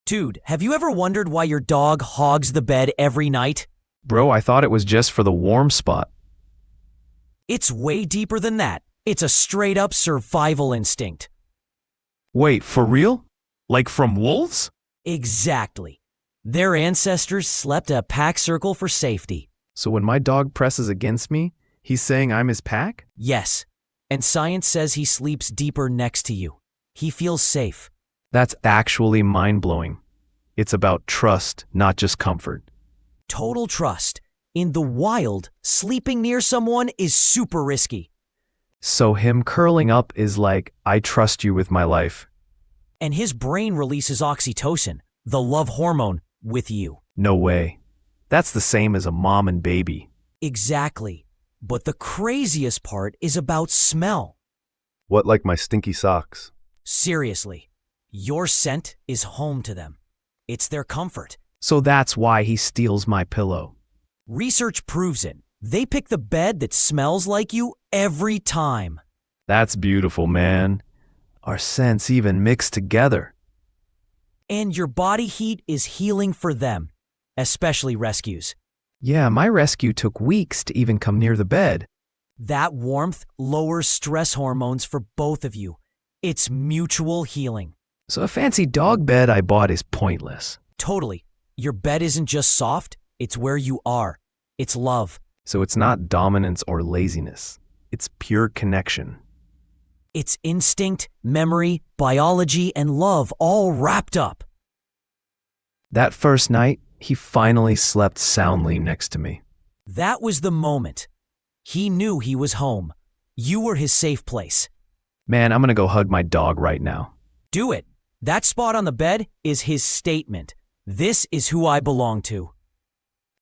Dude, have you ever wondered why your dog hogs the bed every night? Bro, I thought it was just for the warm spot. It's way deeper than that. It's a straight-up survival instinct. Wait, for real? Like from wolves? Exactly. Their ancestors slept a pack circle for safety. So when my dog presses against me, he's saying I'm his pack? Yes, and science says he sleeps deeper next to you. He feels safe. That's actually mind-blowing. It's about trust, not just comfort. Total trust. In the wild, sleeping near someone is super risky. So him curling up is like, I trust you with my life. And his brain releases oxytocin, the love hormone, with you. No way. That's the same as a mom and baby. Exactly. But the craziest part is about smell. What, like my stinky socks? Seriously, your scent is home to them. It's their comfort. So that's why he steals my pillow. Research proves it. They pick the bed that smells like you every time. That's beautiful, man. Our scents even mix together. And your body heat is healing for them, especially rescues. Yeah, my rescue took weeks to even come near the bed. That warmth lowers stress hormones for both of you. It's mutual healing. So a fancy dog bed I bought is pointless. Totally. Your bed isn't just soft, it's where you are. It's love. So it's not dominance or laziness. It's pure connection. It's instinct, memory, biology, and love all wrapped up. That first night, he finally slept soundly next to me. That was the moment. He knew he was home. You were his safe place. Man, I'm gonna go hug my dog right now. Do it. That spot on the bed is his statement. This is who I belong to.